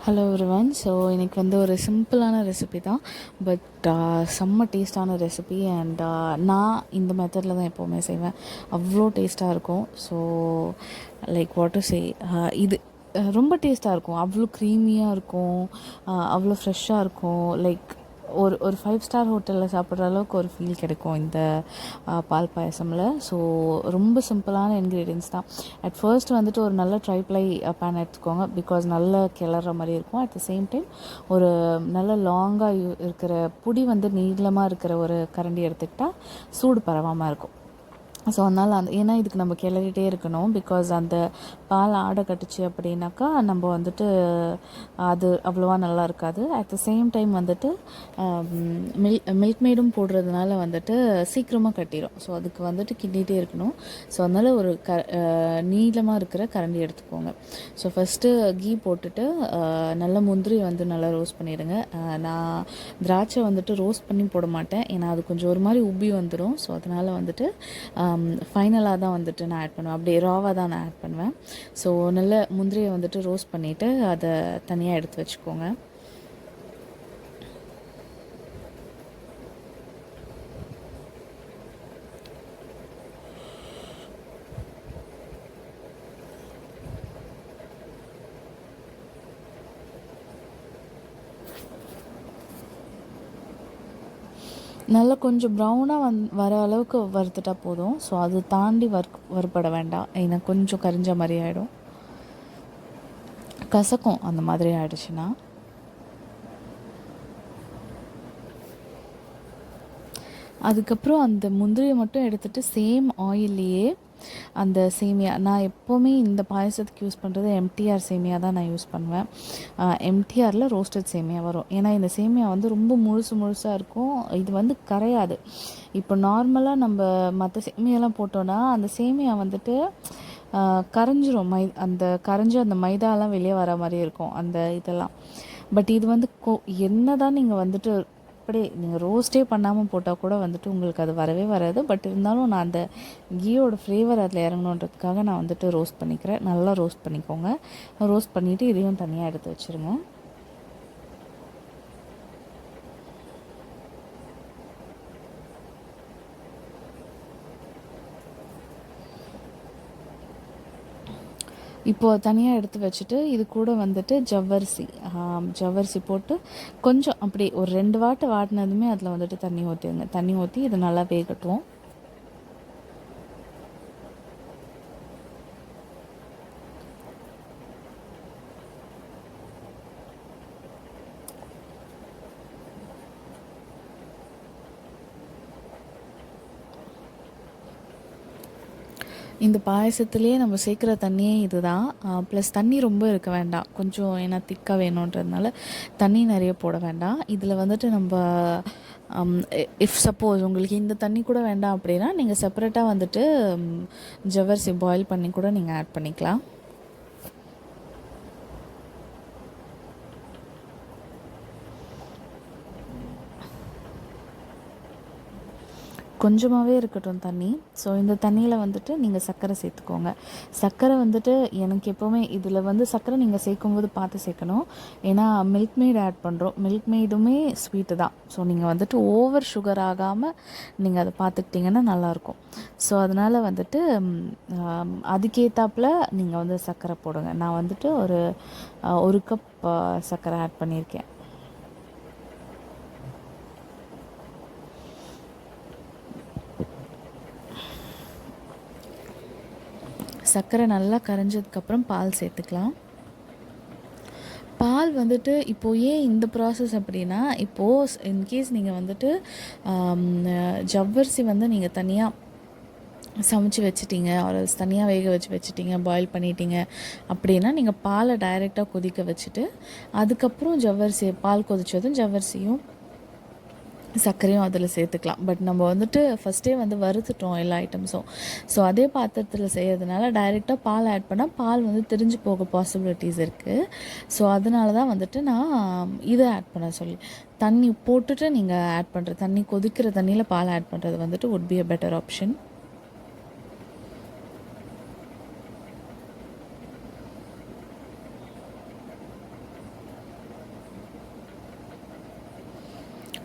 Hello everyone. So இன்றைக்கி வந்து ஒரு சிம்பிளான ரெசிபி தான், பட் செம்ம டேஸ்டான ரெசிபி. அண்ட் நான் இந்த மெத்தடில் தான் எப்போவுமே செய்வேன். அவ்வளோ டேஸ்ட்டாக இருக்கும். So like what to say, இது ரொம்ப டேஸ்ட்டாக இருக்கும். அவ்வளோ க்ரீமியாக இருக்கும், அவ்வளோ ஃப்ரெஷ்ஷாக இருக்கும். லைக் ஒரு ஒரு 5 ஸ்டார் ஹோட்டலில் சாப்பிட்ற அளவுக்கு ஒரு ஃபீல் கிடைக்கும் இந்த பால் பாயசமில். ஸோ ரொம்ப சிம்பிளான இன்க்ரீடியன்ஸ் தான். அட் ஃபர்ஸ்ட் வந்துட்டு ஒரு நல்ல ட்ரைப்ளை பேன் எடுத்துக்கோங்க, பிகாஸ் நல்ல கிளற மாதிரி இருக்கும். அட் த சேம் டைம் ஒரு நல்ல லாங்காக இருக்கிற புடி வந்து நீளமாக இருக்கிற ஒரு கரண்டி எடுத்துக்கிட்டால் சூடு பரவாமல் இருக்கும். ஸோ அதனால் ஏன்னா இதுக்கு நம்ம கிளறிட்டே இருக்கணும், பிகாஸ் அந்த பால் ஆடை கட்டுச்சு அப்படின்னாக்கா நம்ம வந்துட்டு அது அவ்வளோவா நல்லா இருக்காது. அட் த சேம் டைம் வந்துட்டு மில்க் மேடும் போடுறதுனால வந்துட்டு சீக்கிரமாக கட்டிடும். ஸோ அதுக்கு வந்துட்டு கிண்டிகிட்டே இருக்கணும். ஸோ அதனால் ஒரு நீளமாக இருக்கிற கரண்டி எடுத்துக்கோங்க. ஸோ ஃபஸ்ட்டு கீ போட்டுட்டு நல்ல முந்திரி வந்து நல்லா ரோஸ்ட் பண்ணிவிடுங்க. நான் திராட்சை வந்துட்டு ரோஸ்ட் பண்ணி போட மாட்டேன், ஏன்னா அது கொஞ்சம் ஒரு மாதிரி உப்பி வந்துடும். ஸோ அதனால் வந்துட்டு ஃபைனலாக தான் வந்துட்டு நான் ஆட் பண்ணுவேன், அப்படியே ராவாக தான் நான் ஆட் பண்ணுவேன். ஸோ நல்ல முந்திரியை வந்துட்டு ரோஸ்ட் பண்ணிவிட்டு அதை தனியாக எடுத்து வச்சுக்கோங்க. நல்லா கொஞ்சம் ப்ரௌனாக வர அளவுக்கு வறுத்துட்டா போதும். ஸோ அது தாண்டி வறுபட வேண்டாம், ஏன்னா கொஞ்சம் கரிஞ்ச மாதிரி ஆகிடும், கசக்கும் அந்த மாதிரி ஆகிடுச்சுன்னா. அதுக்கப்புறம் அந்த முந்திரியை மட்டும் எடுத்துகிட்டு சேம் ஆயில்லையே அந்த சேமியா, நான் எப்போவுமே இந்த பாயசத்துக்கு யூஸ் பண்ணுறது எம்டிஆர் சேமியா தான் நான் யூஸ் பண்ணுவேன். எம்டிஆரில் ரோஸ்டட் சேமியா வரும். ஏன்னா இந்த சேமியா வந்து ரொம்ப முழுசாக இருக்கும், இது வந்து கரையாது. இப்போ நார்மலாக நம்ம மற்ற சேமியாலாம் போட்டோன்னா அந்த சேமியா வந்துட்டு கரைஞ்சிரும், அந்த கரைஞ்சி அந்த மைதாலாம் வெளியே வர மாதிரி இருக்கும் அந்த இதெல்லாம். பட் இது வந்து என்ன தான் நீங்கள் வந்துட்டு அப்படியே நீங்கள் ரோஸ்ட்டே பண்ணாமல் போட்டால் கூட வந்துட்டு உங்களுக்கு அது வரவே வராது. பட் இருந்தாலும் நான் அந்த கீயோட ஃப்ளேவர் அதில் இறங்கணுன்றதுக்காக நான் வந்துட்டு ரோஸ்ட் பண்ணிக்கிறேன். நல்லா ரோஸ்ட் பண்ணிக்கோங்க. ரோஸ்ட் பண்ணிவிட்டு இதையும் தனியாக எடுத்து வச்சுருங்க. இப்போது தனியாக எடுத்து வச்சுட்டு இது கூட வந்துட்டு ஜவ்வரிசி போட்டு கொஞ்சம் அப்படி ஒரு 2 வாட்டு வாட்டினதுமே அதில் வந்துட்டு தண்ணி ஊற்றி இது நல்லா வேகட்டும். இந்த பாயசத்துலேயே நம்ம சேர்க்குற தண்ணியே இது தான். ப்ளஸ் தண்ணி ரொம்ப இருக்க வேண்டாம், கொஞ்சம் ஏன்னா திக்காக வேணுன்றதுனால தண்ணி நிறைய போட வேண்டாம். இதில் வந்துட்டு நம்ம இஃப் சப்போஸ் உங்களுக்கு இந்த தண்ணி கூட வேண்டாம் அப்படின்னா நீங்கள் செப்பரேட்டாக வந்துட்டு ஜவ்வரிசி பாயில் பண்ணி கூட நீங்கள் ஆட் பண்ணிக்கலாம். கொஞ்சமாகவே இருக்கட்டும் தண்ணி. ஸோ இந்த தண்ணியில் வந்துட்டு நீங்கள் சர்க்கரை சேர்த்துக்கோங்க. சர்க்கரை வந்துட்டு எனக்கு எப்போவுமே இதில் வந்து சர்க்கரை நீங்கள் சேர்க்கும்போது பார்த்து சேர்க்கணும், ஏன்னா மில்க் மேட் ஆட் பண்ணுறோம். மில்க் மேடுமே ஸ்வீட்டு தான். ஸோ நீங்கள் வந்துட்டு ஓவர் சுகர் ஆகாமல் நீங்கள் அதை பார்த்துக்கிட்டிங்கன்னா நல்லாயிருக்கும். ஸோ அதனால் வந்துட்டு அதுக்கேற்றாப்புல நீங்கள் வந்து சர்க்கரை போடுங்க. நான் வந்துட்டு ஒரு கப் சர்க்கரை ஆட் பண்ணியிருக்கேன். சர்க்கரை நல்லா கரைஞ்சதுக்கப்புறம் பால் சேர்த்துக்கலாம். பால் வந்துட்டு இப்போது ஏன் இந்த ப்ராசஸ் அப்படின்னா, இப்போது இன்கேஸ் நீங்கள் வந்துட்டு ஜவ்வரிசி வந்து நீங்கள் தனியாக சமைச்சு வச்சுட்டிங்க, ஒரு தனியாக வேக வச்சுட்டிங்க, பாயில் பண்ணிட்டீங்க அப்படின்னா நீங்கள் பாலை டைரெக்டாக கொதிக்க வச்சுட்டு அதுக்கப்புறம் பால் கொதித்ததும் ஜவ்வரிசியும் சர்க்கரையும் அதில் சேர்த்துக்கலாம். பட் நம்ம வந்துட்டு ஃபஸ்ட்டே வந்து வறுத்துட்டோம் எல்லா ஐட்டம்ஸும். ஸோ அதே பாத்திரத்தில் செய்கிறதுனால டைரெக்டாக பால் ஆட் பண்ணால் பால் வந்து திரிஞ்சு போக பாசிபிலிட்டிஸ் இருக்குது. ஸோ அதனால தான் வந்துட்டு நான் இதை ஆட் பண்ண சொல்லி, தண்ணி போட்டுட்டு நீங்கள் ஆட் பண்ணுற தண்ணி கொதிக்கிற தண்ணியில் பால் ஆட் பண்ணுறது வந்துட்டு would be a better option.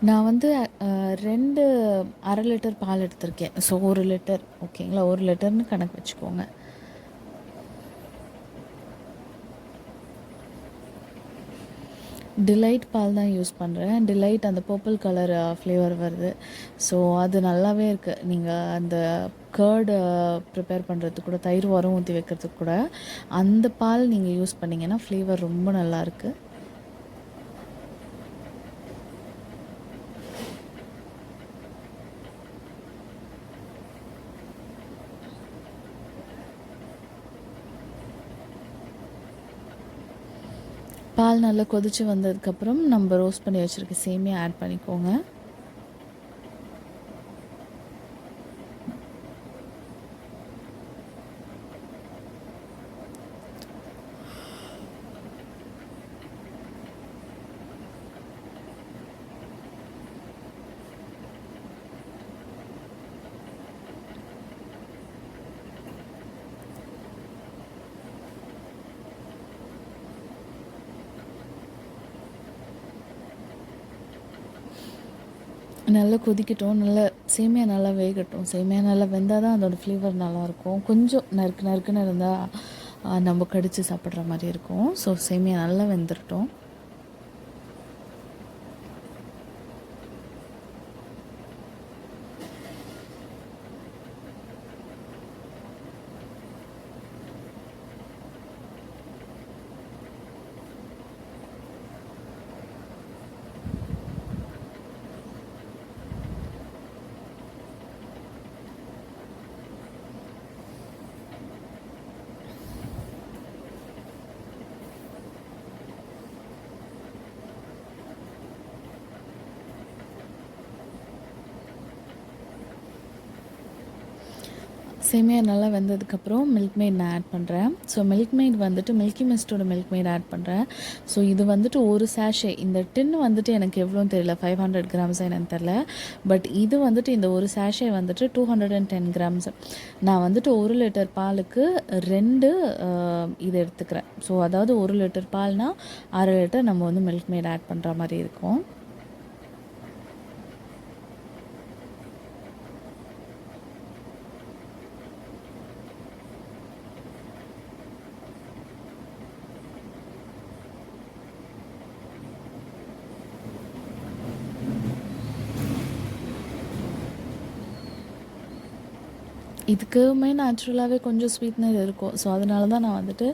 நான் வந்து 2 1/2 லிட்டர் பால் எடுத்திருக்கேன். ஸோ 1 லிட்டர் ஓகேங்களா, 1 லிட்டர்னு கணக்கு வச்சுக்கோங்க. டிலைட் பால் தான் யூஸ் பண்ணுறேன். டிலைட் அந்த பர்பிள் கலர் ஃப்ளேவர் வருது. ஸோ அது நல்லாவே இருக்குது. நீங்கள் அந்த கர்டு ப்ரிப்பேர் பண்ணுறதுக்கு கூட, தயிர் உரம் ஊற்றி வைக்கிறதுக்கு கூட அந்த பால் நீங்கள் யூஸ் பண்ணிங்கன்னா ஃப்ளேவர் ரொம்ப நல்லாயிருக்கு. பால் நல்லா கொதித்து வந்ததுக்கப்புறம் நம்ம ரோஸ்ட் பண்ணி வச்சுருக்க சேமியா ஆட் பண்ணிக்கோங்க. நல்லா கொதிக்கட்டும், நல்லா சேமியா நல்லா வேகட்டும். சேமியா நல்லா வெந்தால் தான் அதோடய ஃப்ளேவர் நல்லாயிருக்கும். கொஞ்சம் நறுக்கு நறுக்குன்னு இருந்தால் நம்ம கடித்து சாப்பிட்ற மாதிரி இருக்கும். ஸோ சேமியா நல்லா வெந்துடட்டும். சேமியா நல்லா வெந்ததுக்கப்புறம் மில்க் மெய்ட் நான் ஆட் பண்ணுறேன். ஸோ மில்க் மெய்ட் வந்துட்டு மில்கி மிஸ்ட்டோட மில்க் மெய்ட் ஆட் பண்ணுறேன். ஸோ இது வந்துட்டு ஒரு சாஷே, இந்த டின்னு வந்துட்டு எனக்கு எவ்வளோன்னு தெரியல, 500 கிராம்ஸ் என்னன்னு தெரில. பட் இது வந்துட்டு இந்த ஒரு சாஷே வந்துட்டு 210 கிராம்ஸ். நான் வந்துட்டு 1 லிட்டர் பாலுக்கு 2 இது எடுத்துக்கிறேன். ஸோ அதாவது 1 லிட்டர் பால்னால் 1/2 லிட்டர் நம்ம வந்து மில்க் மெய்ட் ஆட் பண்ணுற மாதிரி இருக்கும். இதுக்குமே நேச்சுரலாகவே கொஞ்சம் ஸ்வீட்னர் இருக்கும். ஸோ அதனால தான் நான் வந்துட்டு,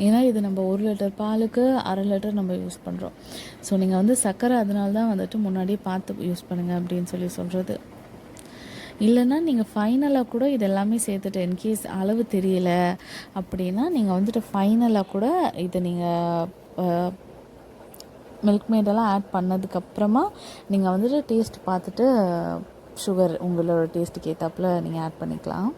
ஏன்னா இது நம்ம 1 லிட்டர் பாலுக்கு 1/2 லிட்டர் நம்ம யூஸ் பண்ணுறோம். ஸோ நீங்கள் வந்து சர்க்கரை அதனால தான் வந்துட்டு முன்னாடியே பார்த்து யூஸ் பண்ணுங்கள் அப்படின்னு சொல்கிறது. இல்லைன்னா நீங்கள் ஃபைனலாக கூட இது எல்லாமே சேர்த்துட்டு, இன்கேஸ் அளவு தெரியல அப்படின்னா நீங்கள் வந்துட்டு ஃபைனலாக கூட இதை நீங்கள் மில்க் மெய்டெல்லாம் ஆட் பண்ணதுக்கப்புறமா நீங்கள் வந்துட்டு டேஸ்ட் பார்த்துட்டு சுகர் உங்களோட டேஸ்ட்டுக்கு ஏற்றாப்புல நீங்கள் ஆட் பண்ணிக்கலாம்.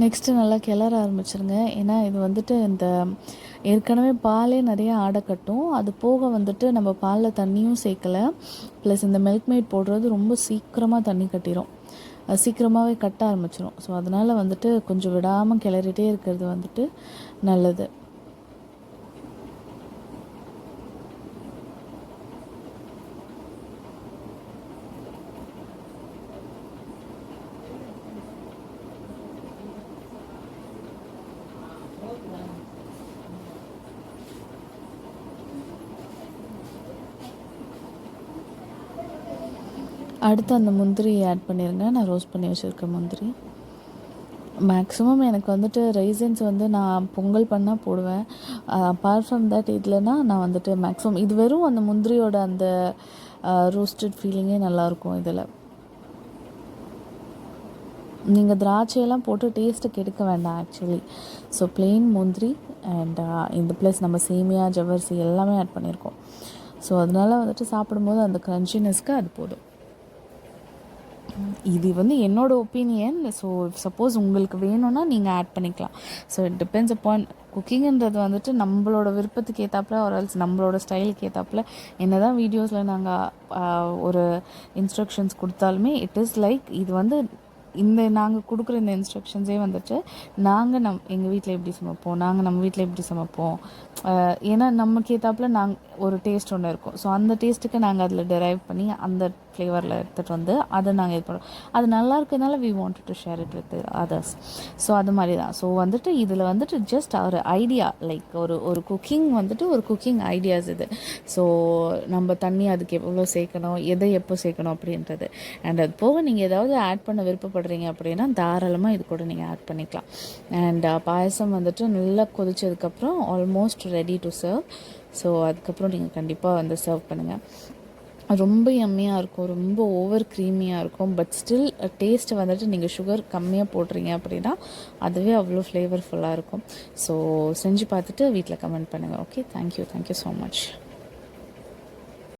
நெக்ஸ்ட்டு நல்லா கிளற ஆரம்பிச்சிருங்க. ஏன்னா இது வந்துட்டு இந்த ஏற்கனவே பாலே நிறைய ஆடை கட்டும். அது போக வந்துட்டு நம்ம பாலில் தண்ணியும் சேர்க்கலை. ப்ளஸ் இந்த மில்க் மெய்ட் போடுறது ரொம்ப சீக்கிரமாக தண்ணி கட்டிடும், சீக்கிரமாகவே கட்ட ஆரம்பிச்சிடும். ஸோ அதனால் வந்துட்டு கொஞ்சம் விடாமல் கிளறிட்டே இருக்கிறது வந்துட்டு நல்லது. அடுத்து அந்த முந்திரி ஆட் பண்ணிடுங்க. நான் ரோஸ்ட் பண்ணி வச்சுருக்க முந்திரி. மேக்ஸிமம் எனக்கு வந்துட்டு ரைசன்ஸ் வந்து நான் பொங்கல் பண்ணால் போடுவேன். அப்பார்ட் ஃப்ரம் தட் இல்லைன்னா நான் வந்துட்டு மேக்ஸிமம் இது வெறும் அந்த முந்திரியோட அந்த ரோஸ்டட் ஃபீலிங்கே நல்லாயிருக்கும். இதில் நீங்கள் திராட்சையெல்லாம் போட்டு டேஸ்ட்டை கெடுக்க வேண்டாம் ஆக்சுவலி. ஸோ பிளெயின் முந்திரி அண்ட் இந்த ப்ளஸ் நம்ம சேமியா ஜவ்வரிசி எல்லாமே ஆட் பண்ணியிருக்கோம். ஸோ அதனால் வந்துட்டு சாப்பிடும்போது அந்த க்ரன்ச்சினஸ்க்கு அது போதும். இது வந்து என்னோட ஒப்பீனியன். ஸோ சப்போஸ் உங்களுக்கு வேணும்னா நீங்கள் ஆட் பண்ணிக்கலாம். ஸோ இட் டிபெண்ட்ஸ் அப்பான் குக்கிங்ன்றது வந்துட்டு நம்மளோட விருப்பத்துக்கு ஏற்றாப்புல ஒரு ஆல்ஸ் நம்மளோட ஸ்டைலுக்கு ஏற்றாப்புல என்ன தான் வீடியோஸில் நாங்கள் ஒரு இன்ஸ்ட்ரக்ஷன்ஸ் கொடுத்தாலுமே இட் இஸ் லைக் இது வந்து நாங்கள் கொடுக்குற இந்த இன்ஸ்ட்ரக்ஷன்ஸே வந்துட்டு நாங்கள் எங்கள் வீட்டில் எப்படி சமைப்போம், நாங்கள் நம்ம வீட்டில் எப்படி சமைப்போம். ஏன்னா நமக்கு ஏற்றாப்புல ஒரு டேஸ்ட் ஒன்று இருக்கும். ஸோ அந்த டேஸ்ட்டுக்கு நாங்கள் அதில் டெரைவ் பண்ணி அந்த ஃப்ளேவரில் எடுத்துகிட்டு வந்து அதை நாங்கள் இது பண்ணுறோம். அது நல்லா இருக்கிறதுனால we wanted to share it with others. So அது மாதிரி தான். ஸோ வந்துட்டு இதில் வந்துட்டு ஜஸ்ட் ஒரு ஐடியா, லைக் ஒரு குக்கிங் வந்துட்டு ஒரு குக்கிங் ஐடியாஸ் இது. ஸோ நம்ம தண்ணி அதுக்கு எவ்வளோ சேர்க்கணும், எதை எப்போ சேர்க்கணும் அப்படின்றது. அண்ட் அது போக நீங்கள் ஏதாவது ஆட் பண்ண விருப்பப்படுறீங்க அப்படின்னா தாராளமாக இது கூட நீங்கள் ஆட் பண்ணிக்கலாம். அண்ட் பாயசம் வந்துட்டு நல்லா கொதிச்சதுக்கப்புறம் almost ready to serve. So அதுக்கப்புறம் நீங்கள் கண்டிப்பாக வந்து சர்வ் பண்ணுங்கள். ரொம்ப யம்மியாக இருக்கும், ரொம்ப ஓவர் க்ரீமியாக இருக்கும். பட் ஸ்டில் டேஸ்ட்டு வந்துட்டு நீங்கள் சுகர் கம்மியாக போடுறீங்க அப்படின்னா அதுவே அவ்வளோ ஃப்ளேவர்ஃபுல்லாக இருக்கும். ஸோ செஞ்சு பார்த்துட்டு வீட்டில் கமெண்ட் பண்ணுங்கள். Okay, thank you so much.